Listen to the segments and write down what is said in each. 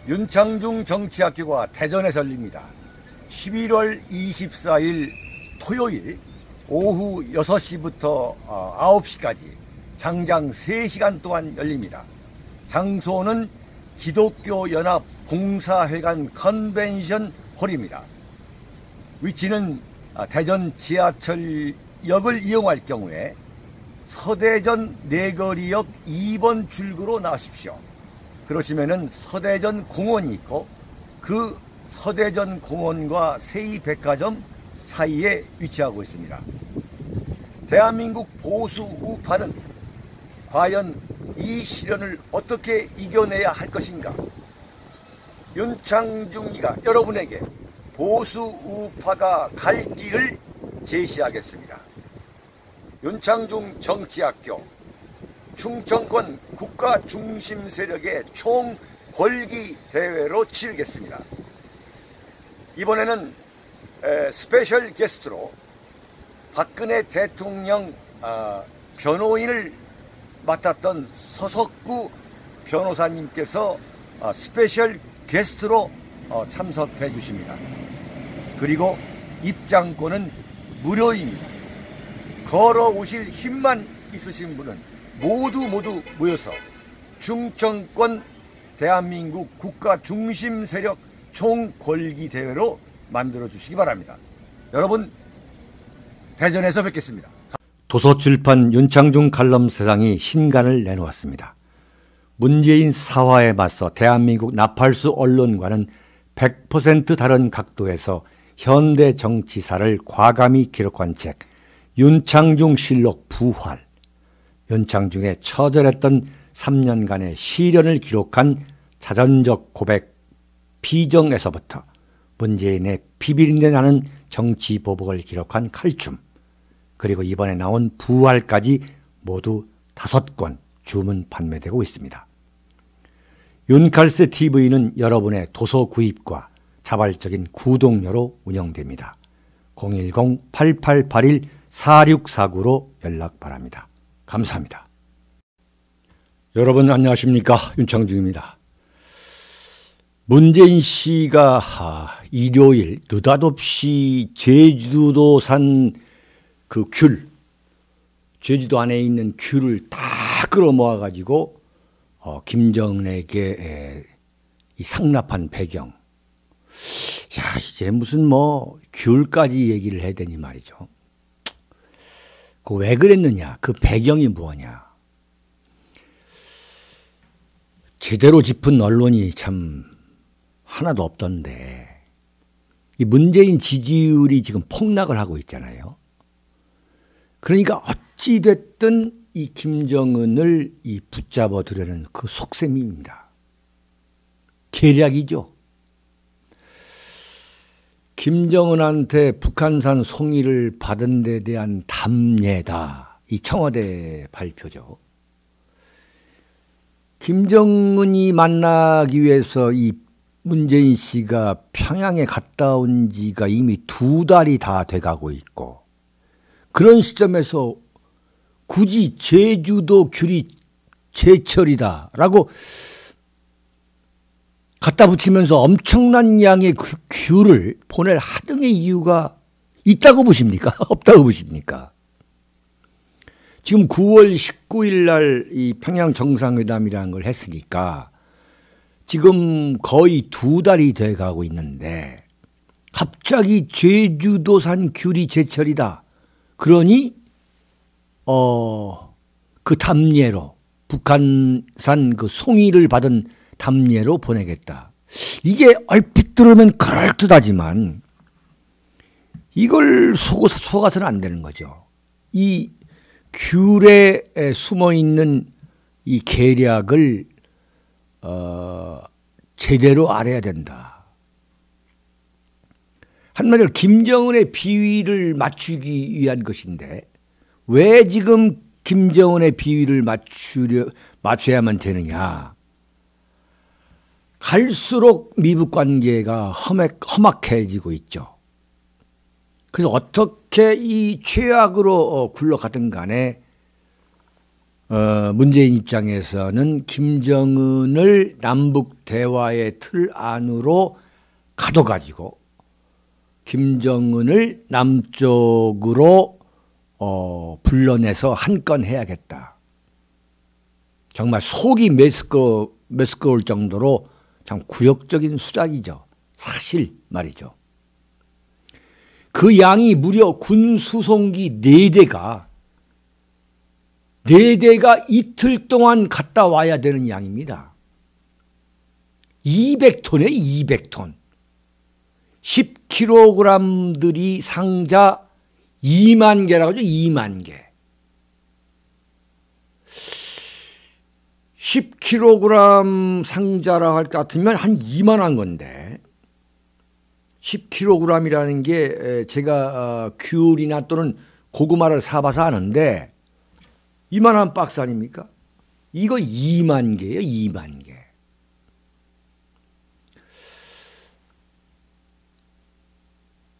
윤창중 정치학교가 대전에서 열립니다. 11월 24일 토요일 오후 6시부터 9시까지 장장 3시간 동안 열립니다. 장소는 기독교연합 봉사회관 컨벤션 홀입니다. 위치는 대전 지하철역을 이용할 경우에 서대전 내거리역 2번 출구로 나오십시오. 그러시면은 서대전 공원이 있고 그 서대전 공원과 세이백화점 사이에 위치하고 있습니다. 대한민국 보수 우파는 과연 이 시련을 어떻게 이겨내야 할 것인가? 윤창중이가 여러분에게 보수 우파가 갈 길을 제시하겠습니다. 윤창중 정치학교 충청권 국가 중심 세력의 총 권기 대회로 치르겠습니다. 이번에는 스페셜 게스트로 박근혜 대통령 변호인을 맡았던 서석구 변호사님께서 스페셜 게스트로 참석해 주십니다. 그리고 입장권은 무료입니다. 걸어오실 힘만 있으신 분은 모두 모여서 충청권 대한민국 국가 중심 세력 총궐기 대회로 만들어 주시기 바랍니다. 여러분, 대전에서 뵙겠습니다. 도서출판 윤창중 칼럼 세상이 신간을 내놓았습니다. 문재인 사화에 맞서 대한민국 나팔수 언론과는 100% 다른 각도에서 현대 정치사를 과감히 기록한 책 윤창중 실록 부활, 윤창중의 처절했던 3년간의 시련을 기록한 자전적 고백 비정에서부터 문재인의 비비린내 나는 정치 보복을 기록한 칼춤, 그리고 이번에 나온 부활까지 모두 5권 주문 판매되고 있습니다. 윤칼세 TV는 여러분의 도서 구입과 자발적인 구독료로 운영됩니다. 010-8881-4649로 연락 바랍니다. 감사합니다. 여러분 안녕하십니까? 윤창중입니다. 문재인 씨가 일요일 느닷없이 제주도산 그 귤, 제주도 안에 있는 귤을 다 끌어모아 가지고 김정은에게 이 상납한 배경. 야, 이제 무슨 귤까지 얘기를 해야 되니 말이죠. 그 왜 그랬느냐? 그 배경이 뭐냐? 제대로 짚은 언론이 참 하나도 없던데, 이 문재인 지지율이 지금 폭락을 하고 있잖아요. 그러니까 어찌됐든 이 김정은을 붙잡아 두려는 그 속셈입니다. 계략이죠. 김정은한테 북한산 송이를 받은 데 대한 답례다. 이 청와대 발표죠. 김정은이 만나기 위해서 이 문재인 씨가 평양에 갔다 온 지가 이미 2달이 다 돼가고 있고, 그런 시점에서 굳이 제주도 귤이 제철이다라고 갖다 붙이면서 엄청난 양의 그 귤을 보낼 하등의 이유가 있다고 보십니까? 없다고 보십니까? 지금 9월 19일 날 이 평양 정상회담이라는 걸 했으니까 지금 거의 2달이 돼가고 있는데 갑자기 제주도산 귤이 제철이다. 그러니 그 답례로 북한산 그 송이를 받은 답례로 보내겠다. 이게 얼핏 들으면 그럴듯하지만 이걸 속아서는 안 되는 거죠. 이 귤에 숨어있는 이 계략을 제대로 알아야 된다. 한마디로 김정은의 비위를 맞추기 위한 것인데 왜 지금 김정은의 비위를 맞춰야만 되느냐. 갈수록 미북 관계가 험악해지고 있죠. 그래서 어떻게 이 최악으로 굴러가든 간에 문재인 입장에서는 김정은을 남북 대화의 틀 안으로 가둬가지고 김정은을 남쪽으로 불러내서 한 건 해야겠다. 정말 속이 메스꺼울 정도로 참 굴욕적인 수작이죠. 사실 말이죠. 그 양이 무려 군 수송기 4대가 이틀 동안 갔다 와야 되는 양입니다. 200톤에 200톤. 10kg들이 상자 2만 개라고 하죠. 2만 개. 10kg 상자라 할 것 같으면 한 2만한 건데 10kg이라는 게 제가 귤이나 또는 고구마를 사봐서 아는데 이만한 박스 아닙니까? 이거 2만 개예요. 2만 개.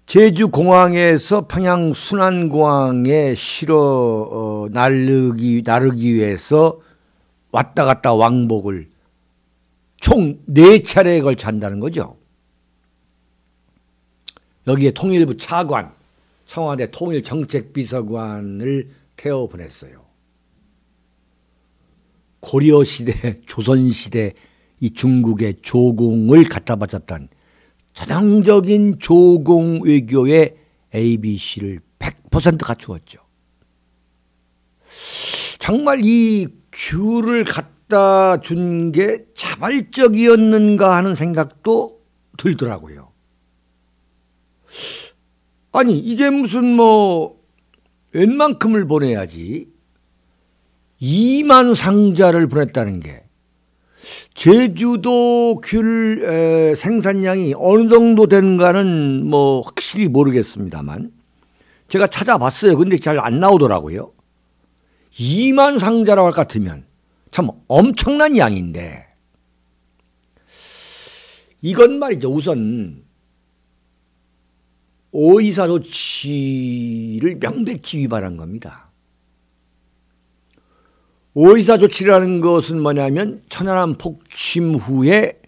제주공항에서 평양 순안공항에 실어 나르기 위해서 왔다 갔다 왕복을 총 4차례에 걸쳐 한다는 거죠. 여기에 통일부 차관, 청와대 통일정책비서관을 태워 보냈어요. 고려시대, 조선시대 이 중국의 조공을 갖다 바쳤던 전형적인 조공 외교의 ABC를 100% 갖추었죠. 정말 이 귤을 갖다 준 게 자발적이었는가 하는 생각도 들더라고요. 아니 이게 무슨 웬만큼을 보내야지 2만 상자를 보냈다는 게 제주도 귤 생산량이 어느 정도 되는가는 확실히 모르겠습니다만 제가 찾아봤어요. 근데 잘 안 나오더라고요. 2만 상자라고 할 것 같으면 참 엄청난 양인데 이건 말이죠. 우선 오이사 조치를 명백히 위반한 겁니다. 오이사 조치라는 것은 뭐냐면 천안함 폭침 후에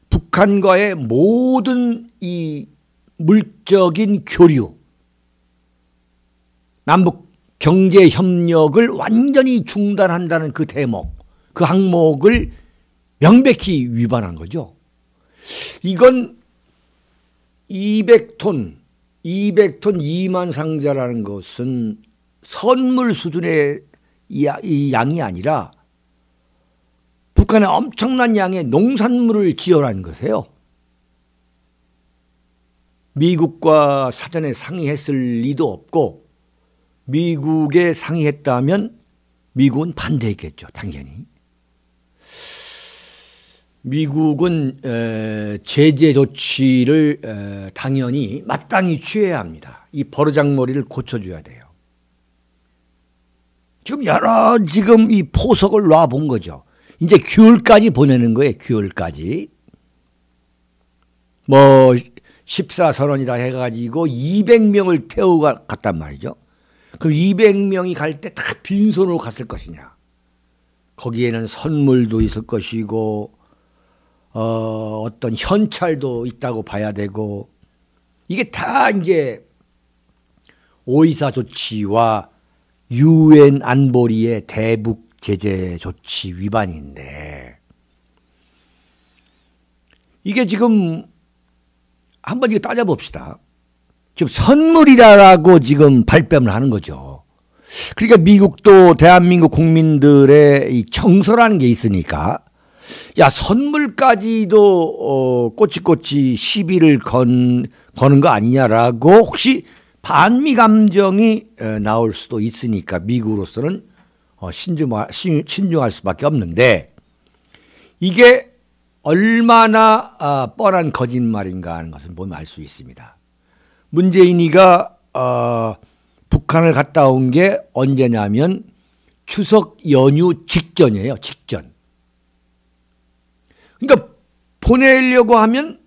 북한과의 모든 이 물적인 교류, 남북 경제 협력을 완전히 중단한다는 그 대목, 그 항목을 명백히 위반한 거죠. 이건 200톤 2만 상자라는 것은 선물 수준의 이 양이 아니라 북한의 엄청난 양의 농산물을 지원한 것이에요. 미국과 사전에 상의했을 리도 없고 미국에 상의했다면 미국은 반대했겠죠. 당연히. 미국은 제재 조치를 당연히 마땅히 취해야 합니다. 이 버르장머리를 고쳐줘야 돼요. 지금 지금 이 포석을 놔본 거죠. 이제 귤까지 보내는 거예요. 귤까지. 14선언이라 해가지고 200명을 태우고 갔단 말이죠. 그럼 200명이 갈 때 다 빈손으로 갔을 것이냐. 거기에는 선물도 있을 것이고 어떤 현찰도 있다고 봐야 되고 이게 다 이제 오이사 조치와 UN 안보리의 대북 제재 조치 위반인데 이게 지금 한번 이거 따져봅시다. 지금 선물이라고 지금 발뺌을 하는 거죠. 그러니까 미국도 대한민국 국민들의 이 정서라는 게 있으니까 야 선물까지도 꼬치꼬치 시비를 거는 거 아니냐라고 혹시 반미 감정이 나올 수도 있으니까 미국으로서는 신중할 수밖에 없는데 이게 얼마나 뻔한 거짓말인가 하는 것을 보면 알 수 있습니다. 문재인이가 북한을 갔다 온 게 언제냐면 추석 연휴 직전이에요. 직전. 그러니까 보내려고 하면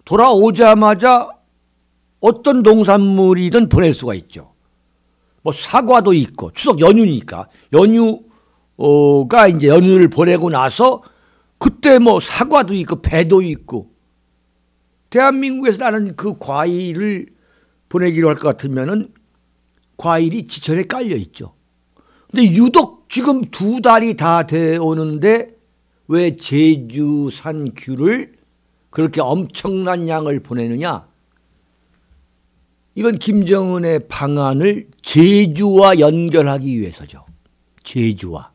돌아오자마자 어떤 농산물이든 보낼 수가 있죠. 뭐 사과도 있고 추석 연휴니까 연휴가 이제 연휴를 보내고 나서 그때 뭐 사과도 있고 배도 있고 대한민국에서 나는 그 과일을 보내기로 할 것 같으면은 과일이 지천에 깔려 있죠. 근데 유독 지금 2달이 다 돼 오는데 왜 제주산 귤을 그렇게 엄청난 양을 보내느냐? 이건 김정은의 방안을 제주와 연결하기 위해서죠. 제주와.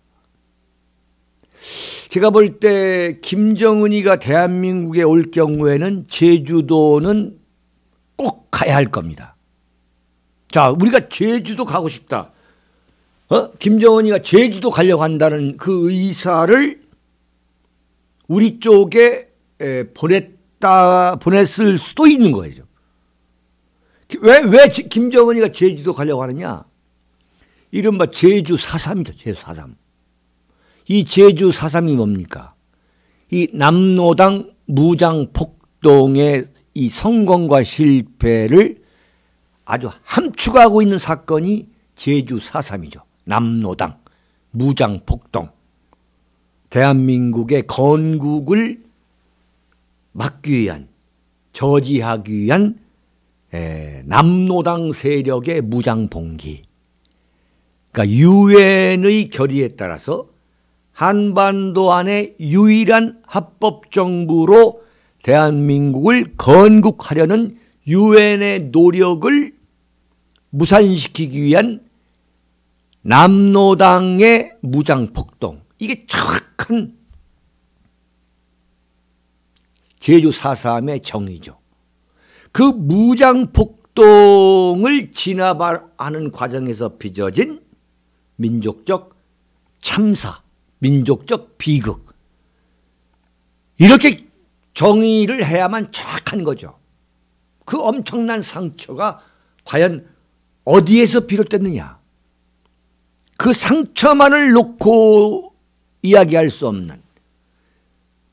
제가 볼 때 김정은이가 대한민국에 올 경우에는 제주도는 꼭 가야 할 겁니다. 자, 우리가 제주도 가고 싶다. 김정은이가 제주도 가려고 한다는 그 의사를 우리 쪽에 보냈을 수도 있는 거죠. 왜 김정은이가 제주도 가려고 하느냐? 이른바 제주 4.3이죠. 제주 4.3. 이 제주 4.3이 뭡니까? 이 남로당 무장폭동의 이 성공과 실패를 아주 함축하고 있는 사건이 제주 4.3이죠. 남로당 무장폭동. 대한민국의 건국을 막기 위한, 저지하기 위한 남로당 세력의 무장봉기. 그러니까 유엔의 결의에 따라서 한반도 안에 유일한 합법정부로 대한민국을 건국하려는 유엔의 노력을 무산시키기 위한 남로당의 무장폭동. 이게 정확한 제주 4.3의 정의죠. 그 무장폭동을 진압하는 과정에서 빚어진 민족적 참사, 민족적 비극. 이렇게 정의를 해야만 정확한 거죠. 그 엄청난 상처가 과연 어디에서 비롯됐느냐. 그 상처만을 놓고 이야기할 수 없는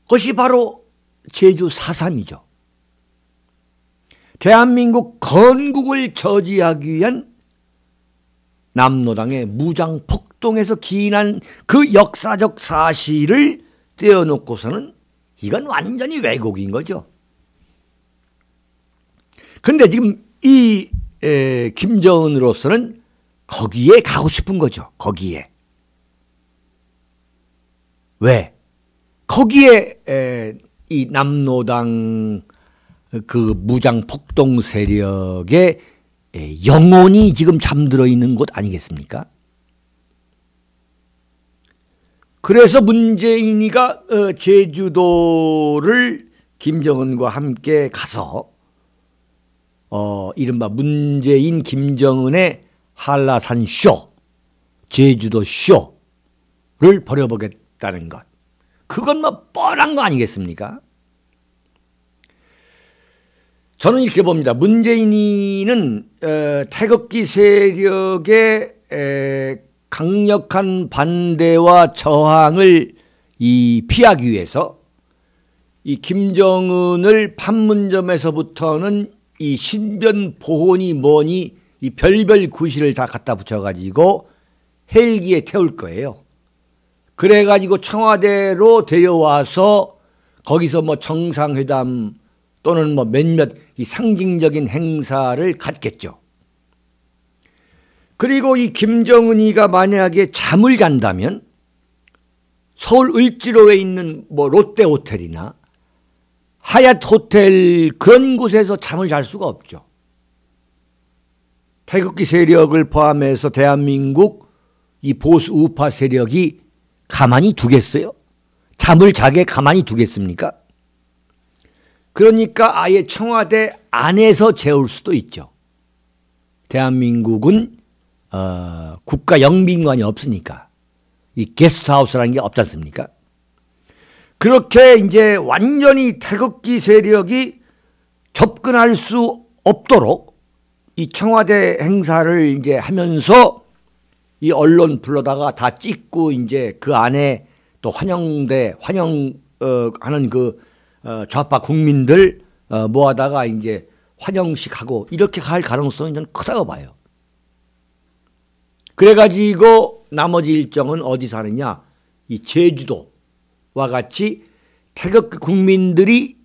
것이 바로 제주 4.3이죠. 대한민국 건국을 저지하기 위한 남로당의 무장폭동에서 기인한 그 역사적 사실을 떼어놓고서는 이건 완전히 왜곡인 거죠. 그런데 지금 이 김정은으로서는 거기에 가고 싶은 거죠. 거기에. 왜? 거기에 이 남로당 그 무장폭동 세력의 영혼이 지금 잠들어 있는 곳 아니겠습니까? 그래서 문재인이가 제주도를 김정은과 함께 가서 이른바 문재인 김정은의 한라산 쇼, 제주도 쇼를 벌여보겠다는 것. 그건 뭐 뻔한 거 아니겠습니까? 저는 이렇게 봅니다. 문재인이는 태극기 세력의 강력한 반대와 저항을 피하기 위해서 이 김정은을 판문점에서부터는 이 신변 보호니 뭐니 이 별별 구실을 다 갖다 붙여가지고 헬기에 태울 거예요. 그래가지고 청와대로 데려와서 거기서 뭐 정상회담 또는 뭐 몇몇 이 상징적인 행사를 갖겠죠. 그리고 이 김정은이가 만약에 잠을 잔다면 서울 을지로에 있는 뭐 롯데 호텔이나 하얏 호텔 그런 곳에서 잠을 잘 수가 없죠. 태극기 세력을 포함해서 대한민국 이 보수 우파 세력이 가만히 두겠어요? 잠을 자게 가만히 두겠습니까? 그러니까 아예 청와대 안에서 재울 수도 있죠. 대한민국은 국가영빈관이 없으니까 이 게스트하우스라는 게 없지 않습니까? 그렇게 이제 완전히 태극기 세력이 접근할 수 없도록 이 청와대 행사를 이제 하면서 이 언론 불러다가 다 찍고 이제 그 안에 또 환영하는 그 좌파 국민들 모아다가 이제 환영식 하고 이렇게 갈 가능성이 저는 크다고 봐요. 그래가지고 나머지 일정은 어디서 하느냐? 이 제주도와 같이 태극 국민들이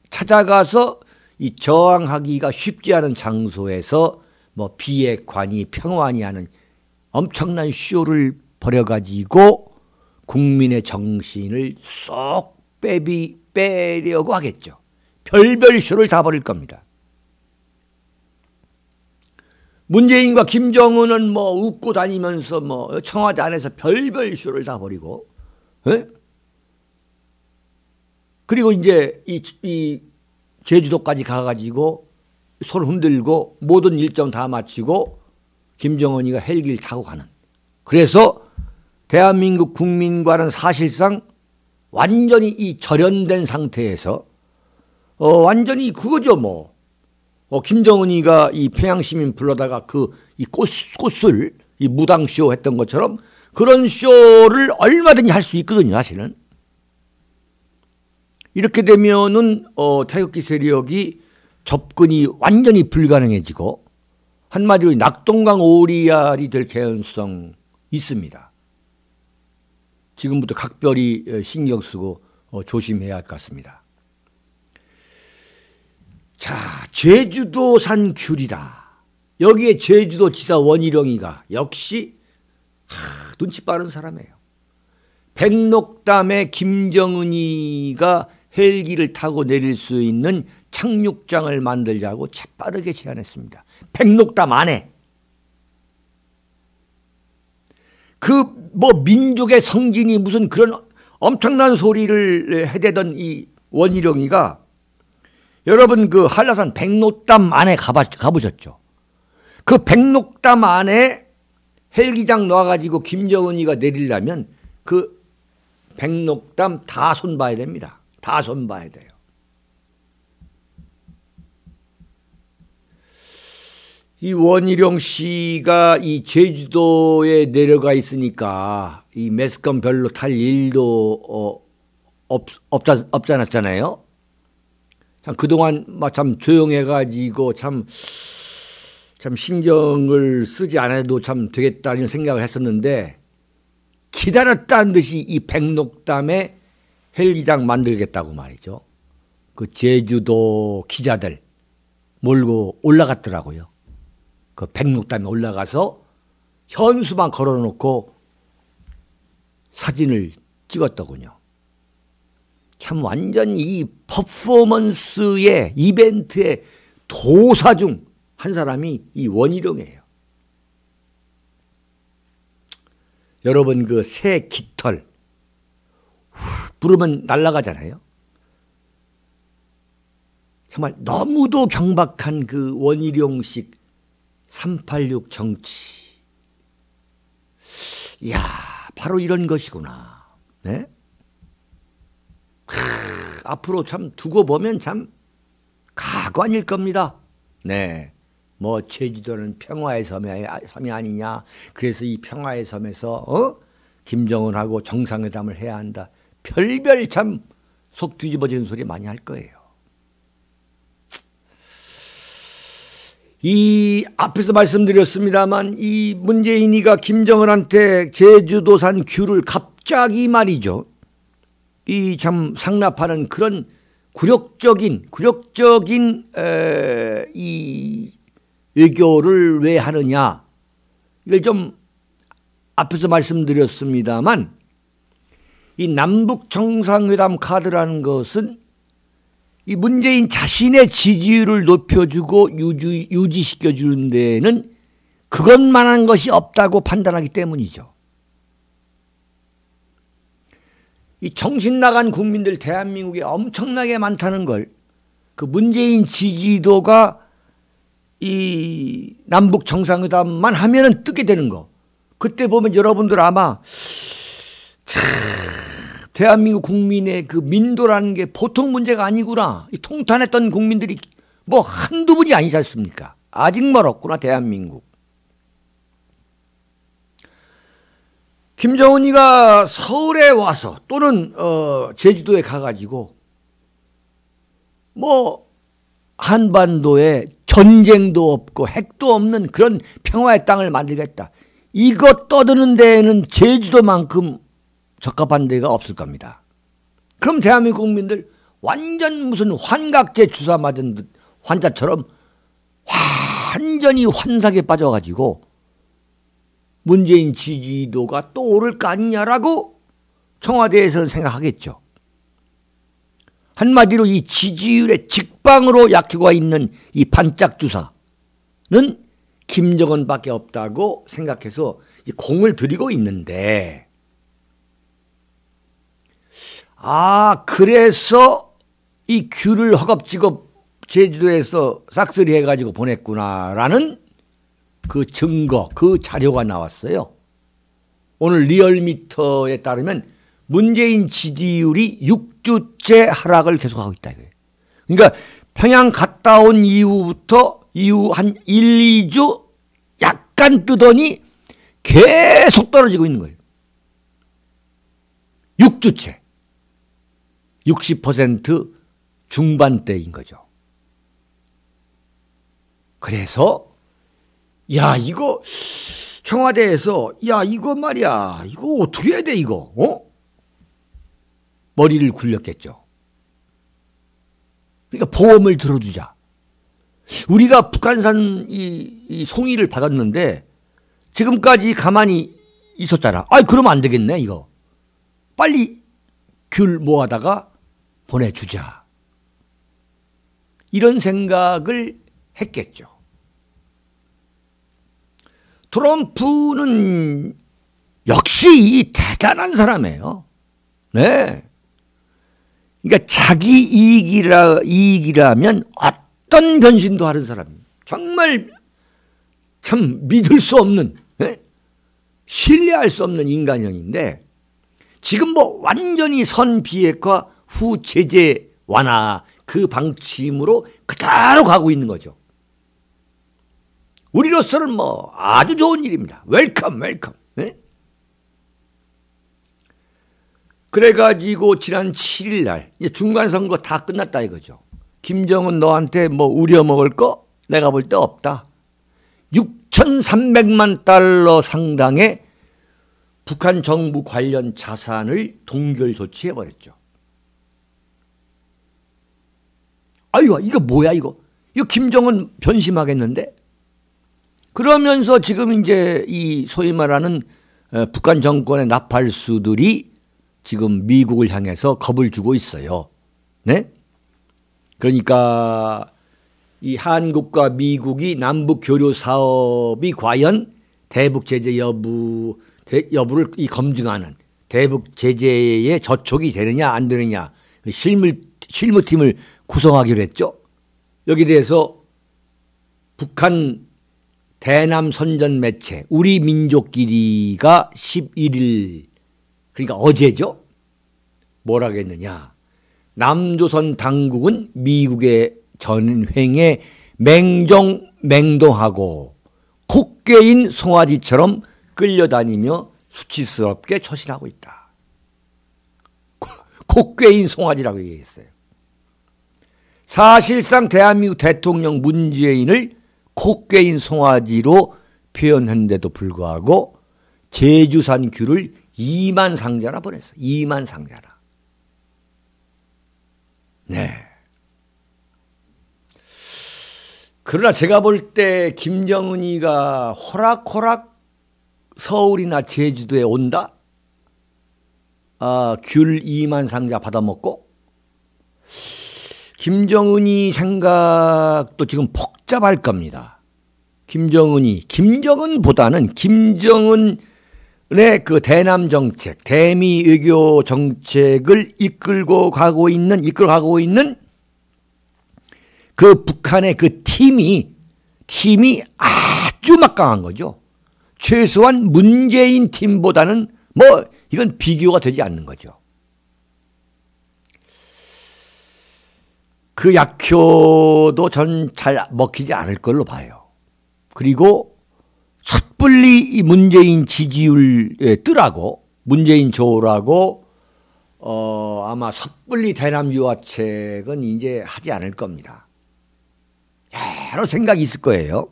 찾아가서 이 저항하기가 쉽지 않은 장소에서 뭐 비핵화니 평화니 하는 엄청난 쇼를 벌여가지고 국민의 정신을 쏙 빼려고 하겠죠. 별별 쇼를 다 벌일 겁니다. 문재인과 김정은은 뭐 웃고 다니면서 뭐 청와대 안에서 별별 쇼를 다 벌이고, 에? 그리고 이제 이 제주도까지 가가지고 손 흔들고 모든 일정 다 마치고 김정은이가 헬기를 타고 가는. 그래서 대한민국 국민과는 사실상 완전히 이 절연된 상태에서 완전히 그거죠 뭐. 김정은이가 이 평양시민 불러다가 이 꽃을 이 무당쇼 했던 것처럼 그런 쇼를 얼마든지 할 수 있거든요, 사실은. 이렇게 되면은 태극기 세력이 접근이 완전히 불가능해지고 한마디로 낙동강 오리알이 될 개연성 있습니다. 지금부터 각별히 신경 쓰고 조심해야 할 것 같습니다. 자, 제주도산 귤이다. 여기에 제주도지사 원희룡이가 역시 눈치 빠른 사람이에요. 백록담에 김정은이가 헬기를 타고 내릴 수 있는 착륙장을 만들자고 재빠르게 제안했습니다. 백록담 안에. 뭐 민족의 성진이 무슨 그런 엄청난 소리를 해대던 이 원희룡이가 여러분 그 한라산 백록담 안에 가보셨죠? 그 백록담 안에 헬기장 놔가지고 김정은이가 내리려면 그 백록담 다 손봐야 됩니다. 다 손봐야 돼요. 이 원희룡 씨가 이 제주도에 내려가 있으니까 이 매스컴 별로 탈 일도 없잖았잖아요. 참 그동안 참 조용해가지고 참 신경을 쓰지 않아도 참 되겠다는 생각을 했었는데 기다렸다는 듯이 이 백록담에 헬기장 만들겠다고 말이죠. 그 제주도 기자들 몰고 올라갔더라고요. 그 백록담에 올라가서 현수막 걸어놓고 사진을 찍었더군요. 참 완전 이 퍼포먼스의 이벤트의 도사 중 한 사람이 이 원희룡이에요. 여러분 그 새 깃털 부르면 날아가잖아요. 정말 너무도 경박한 그 원희룡식 386 정치. 이야, 바로 이런 것이구나. 네? 앞으로 참 두고 보면 참 가관일 겁니다. 네. 뭐 제주도는 평화의 섬이 아니냐. 그래서 이 평화의 섬에서 김정은하고 정상회담을 해야 한다. 별별 참 속 뒤집어지는 소리 많이 할 거예요. 이 앞에서 말씀드렸습니다만 이 문재인이가 김정은한테 제주도산 귤을 갑자기 말이죠. 이 참 상납하는 그런 굴욕적인 이 외교를 왜 하느냐. 이걸 좀 앞에서 말씀드렸습니다만 이 남북 정상회담 카드라는 것은 이 문재인 자신의 지지율을 높여주고 유지시켜주는 데는 그것만한 것이 없다고 판단하기 때문이죠. 이 정신 나간 국민들 대한민국에 엄청나게 많다는 걸 그 문재인 지지도가 이 남북 정상회담만 하면은 뜨게 되는 거. 그때 보면 여러분들 아마 참 대한민국 국민의 그 민도라는 게 보통 문제가 아니구나. 이 통탄했던 국민들이 뭐 한두 분이 아니지 않습니까? 아직 멀었구나 대한민국. 김정은이가 서울에 와서 또는 제주도에 가가지고 뭐 한반도에 전쟁도 없고 핵도 없는 그런 평화의 땅을 만들겠다. 이거 떠드는 데에는 제주도만큼 적합한 데가 없을 겁니다. 그럼 대한민국 국민들 완전 무슨 환각제 주사 맞은 듯 환자처럼 완전히 환삭에 빠져가지고 문재인 지지도가 또 오를 거 아니냐라고 청와대에서는 생각하겠죠. 한마디로 이 지지율의 직방으로 약효가 있는 이 반짝 주사는 김정은밖에 없다고 생각해서 공을 들이고 있는데, 그래서 이 귤을 허겁지겁 제주도에서 싹쓸이 해가지고 보냈구나라는 그 증거, 그 자료가 나왔어요. 오늘 리얼미터에 따르면 문재인 지지율이 6주째 하락을 계속하고 있다 이거예요. 그러니까 평양 갔다 온 이후 한 1, 2주 약간 뜨더니 계속 떨어지고 있는 거예요. 6주째. 60% 중반대인 거죠. 그래서 이거 청와대에서 이거 말이야, 이거 어떻게 해야 돼 이거? 머리를 굴렸겠죠. 그러니까 보험을 들어주자. 우리가 북한산 이 송이를 받았는데 지금까지 가만히 있었잖아. 그러면 안 되겠네 이거. 빨리 귤 모아다가 보내주자. 이런 생각을 했겠죠. 트럼프는 역시 대단한 사람이에요. 네. 그러니까 자기 이익이라면 어떤 변신도 하는 사람. 정말 참 믿을 수 없는, 신뢰할 수 없는 인간형인데 지금 완전히 선 비핵화 후 제재 완화 그 방침으로 그대로 가고 있는 거죠. 우리로서는 아주 좋은 일입니다. 웰컴. 네? 그래가지고 지난 7일 날 이제 중간선거 다 끝났다 이거죠. 김정은 너한테 우려먹을 거 내가 볼 때 없다. 6,300만 달러 상당의 북한 정부 관련 자산을 동결 조치해버렸죠. 이거 뭐야 이거 김정은 변심하겠는데? 그러면서 지금 이제 이 소위 말하는 북한 정권의 나팔수들이 지금 미국을 향해서 겁을 주고 있어요. 네? 그러니까 이 한국과 미국이 남북 교류 사업이 과연 대북 제재 여부를 검증하는 대북 제재에 저촉이 되느냐 안 되느냐 실무팀을 구성하기로 했죠. 여기에 대해서 북한 대남 선전 매체 우리 민족끼리가 11일 그러니까 어제죠. 뭐라고 했느냐. 남조선 당국은 미국의 전횡에 맹동하고 콧괴인 송아지처럼 끌려다니며 수치스럽게 처신하고 있다. 콧괴인 송아지라고 얘기했어요. 사실상 대한민국 대통령 문재인을 콧괴인 송아지로 표현했는데도 불구하고 제주산 귤을 2만 상자나 보냈어요. 2만 상자나. 네. 그러나 제가 볼 때 김정은이가 호락호락 서울이나 제주도에 온다? 귤 2만 상자 받아먹고? 김정은이 생각도 지금 복잡할 겁니다. 김정은보다는 김정은의 그 대남 정책, 대미 외교 정책을 이끌고 가고 있는 그 북한의 그 팀이 아주 막강한 거죠. 최소한 문재인 팀보다는 이건 비교가 되지 않는 거죠. 그 약효도 전 잘 먹히지 않을 걸로 봐요. 그리고 섣불리 이 문재인 지지율에 뜨라고 문재인 좋으라고 아마 섣불리 대남 유화책은 이제 하지 않을 겁니다. 여러 생각이 있을 거예요.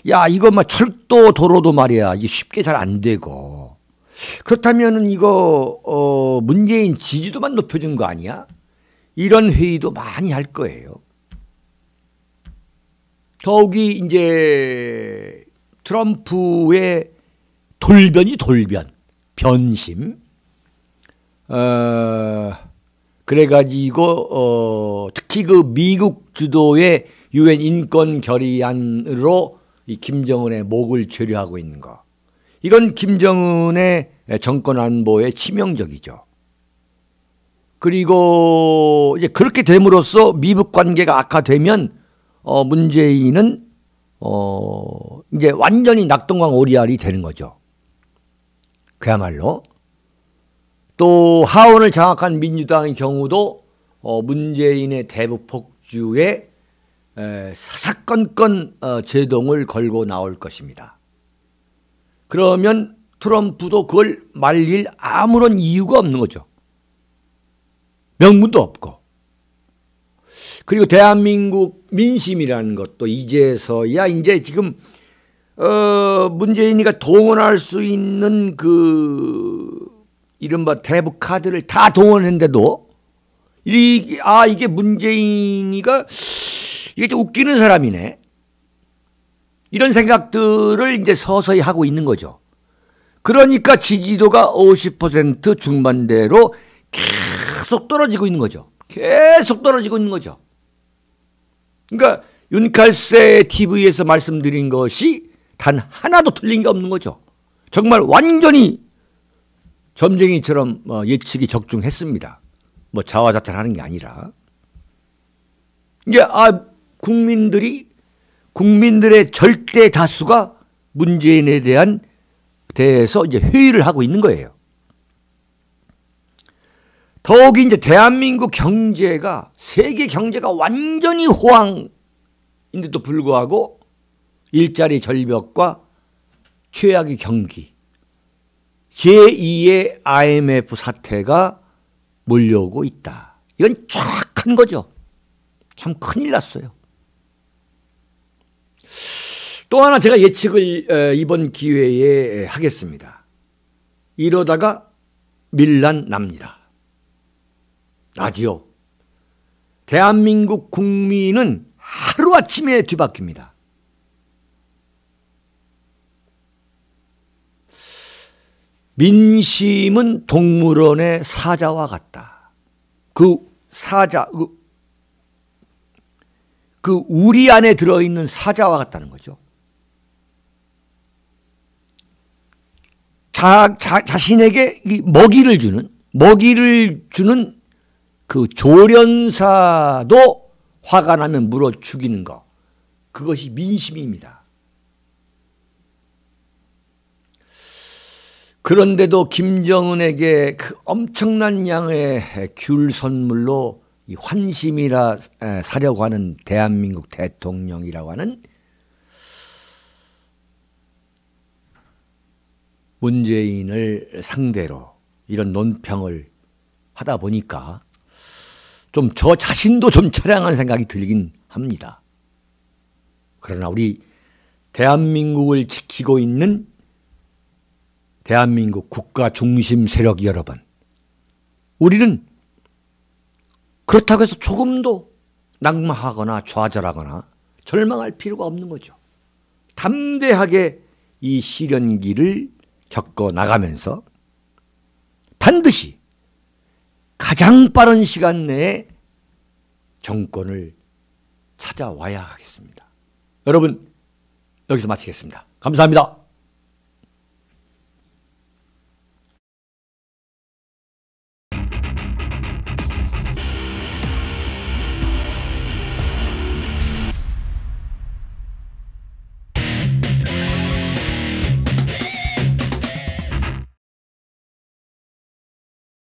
야, 이거 막 철도 도로도 말이야. 이게 쉽게 잘 안 되고. 그렇다면은 이거 문재인 지지도만 높여준 거 아니야? 이런 회의도 많이 할 거예요. 더욱이 이제 트럼프의 돌변, 변심. 그래가지고 특히 그 미국 주도의 유엔 인권 결의안으로 이 김정은의 목을 죄려하고 있는 거. 이건 김정은의 정권 안보에 치명적이죠. 그리고 이제 그렇게 됨으로써 미북 관계가 악화되면 문재인은 이제 완전히 낙동강 오리알이 되는 거죠. 그야말로. 또 하원을 장악한 민주당의 경우도 문재인의 대북 폭주에 사사건건 제동을 걸고 나올 것입니다. 그러면 트럼프도 그걸 말릴 아무런 이유가 없는 거죠. 명분도 없고. 그리고 대한민국 민심이라는 것도 이제서야 이제 지금 문재인이가 동원할 수 있는 그 이른바 대북 카드를 다 동원했는데도 이게 문재인이가 이게 좀 웃기는 사람이네. 이런 생각들을 이제 서서히 하고 있는 거죠. 그러니까 지지도가 50% 중반대로 계속 떨어지고 있는 거죠. 계속 떨어지고 있는 거죠. 그러니까 윤칼세 TV에서 말씀드린 것이 단 하나도 틀린 게 없는 거죠. 정말 완전히 점쟁이처럼 예측이 적중했습니다. 뭐 자화자찬하는 게 아니라. 이제 국민들의 절대 다수가 문재인에 대해서 이제 회의를 하고 있는 거예요. 더욱이 이제 대한민국 경제가 세계 경제가 완전히 호황인데도 불구하고 일자리 절벽과 최악의 경기, 제2의 IMF 사태가 몰려오고 있다. 이건 정확한 거죠. 참 큰일 났어요. 또 하나 제가 예측을 이번 기회에 하겠습니다. 이러다가 밀란 납니다. 나지요. 대한민국 국민은 하루아침에 뒤바뀝니다. 민심은 동물원의 사자와 같다. 그 사자, 그 우리 안에 들어있는 사자와 같다는 거죠. 자신에게 먹이를 주는 그 조련사도 화가 나면 물어 죽이는 것. 그것이 민심입니다. 그런데도 김정은에게 그 엄청난 양의 귤 선물로 이 환심이라 사려고 하는 대한민국 대통령이라고 하는 문재인을 상대로 이런 논평을 하다 보니까 좀 저 자신도 좀 처량한 생각이 들긴 합니다. 그러나 우리 대한민국을 지키고 있는 대한민국 국가 중심 세력 여러분, 우리는 그렇다고 해서 조금도 낙마하거나 좌절하거나 절망할 필요가 없는 거죠. 담대하게 이 시련기를 겪어 나가면서 반드시 가장 빠른 시간 내에 정권을 찾아와야 하겠습니다. 여러분, 여기서 마치겠습니다. 감사합니다.